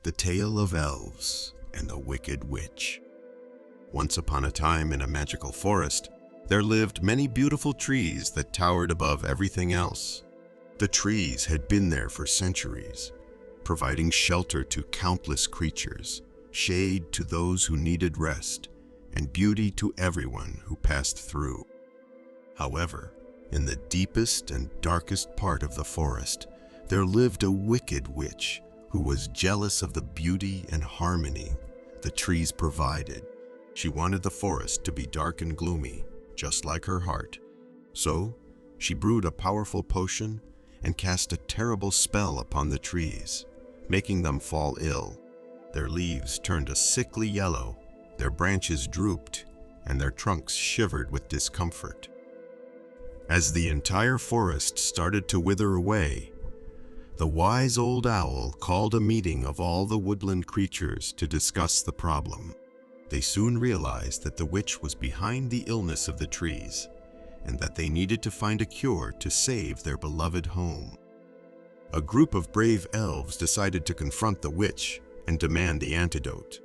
The Tale of Elves and the Wicked Witch. Once upon a time in a magical forest, there lived many beautiful trees that towered above everything else. The trees had been there for centuries, providing shelter to countless creatures, shade to those who needed rest, and beauty to everyone who passed through. However, in the deepest and darkest part of the forest, there lived a wicked witch who was jealous of the beauty and harmony the trees provided. She wanted the forest to be dark and gloomy, just like her heart. So, she brewed a powerful potion and cast a terrible spell upon the trees, making them fall ill. Their leaves turned a sickly yellow, their branches drooped, and their trunks shivered with discomfort. As the entire forest started to wither away, the wise old owl called a meeting of all the woodland creatures to discuss the problem. They soon realized that the witch was behind the illness of the trees, and that they needed to find a cure to save their beloved home. A group of brave elves decided to confront the witch and demand the antidote.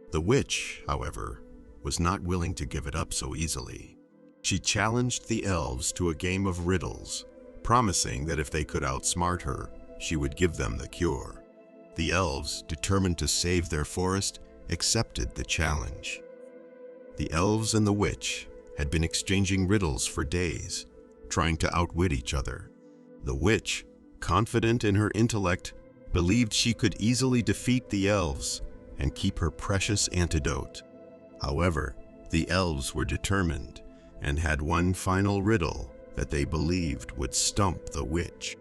The witch, however, was not willing to give it up so easily. She challenged the elves to a game of riddles, promising that if they could outsmart her, she would give them the cure. The elves, determined to save their forest, accepted the challenge. The elves and the witch had been exchanging riddles for days, trying to outwit each other. The witch, confident in her intellect, believed she could easily defeat the elves and keep her precious antidote. However, the elves were determined and had one final riddle that they believed would stump the witch.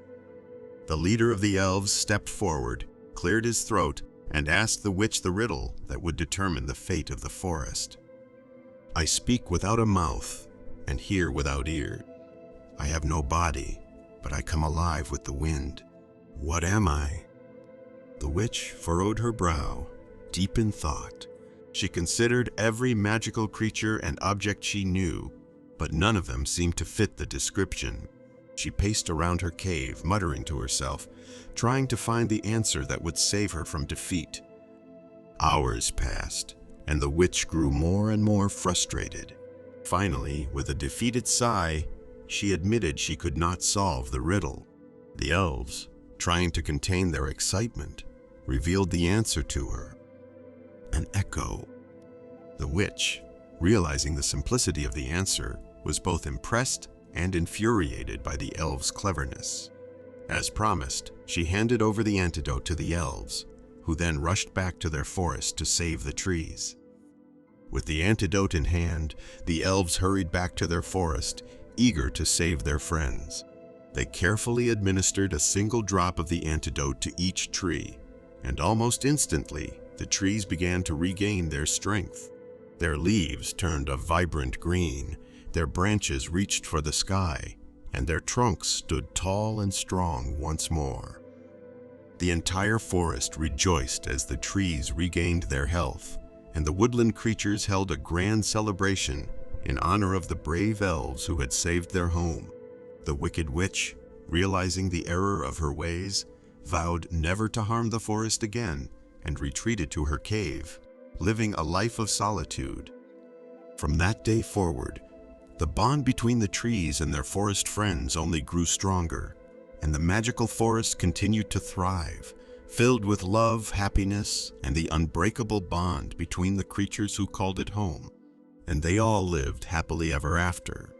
The leader of the elves stepped forward, cleared his throat, and asked the witch the riddle that would determine the fate of the forest. "I speak without a mouth and hear without ears. I have no body, but I come alive with the wind. What am I?" The witch furrowed her brow, deep in thought. She considered every magical creature and object she knew, but none of them seemed to fit the description. She paced around her cave, muttering to herself, trying to find the answer that would save her from defeat. Hours passed, and the witch grew more and more frustrated. Finally, with a defeated sigh, she admitted she could not solve the riddle. The elves, trying to contain their excitement, revealed the answer to her: an echo. The witch, realizing the simplicity of the answer, was both impressed and infuriated by the elves' cleverness. As promised, she handed over the antidote to the elves, who then rushed back to their forest to save the trees. With the antidote in hand, the elves hurried back to their forest, eager to save their friends. They carefully administered a single drop of the antidote to each tree, and almost instantly, the trees began to regain their strength. Their leaves turned a vibrant green, their branches reached for the sky, and their trunks stood tall and strong once more. The entire forest rejoiced as the trees regained their health, and the woodland creatures held a grand celebration in honor of the brave elves who had saved their home. The wicked witch, realizing the error of her ways, vowed never to harm the forest again and retreated to her cave, living a life of solitude. From that day forward, the bond between the trees and their forest friends only grew stronger, and the magical forest continued to thrive, filled with love, happiness, and the unbreakable bond between the creatures who called it home. And they all lived happily ever after.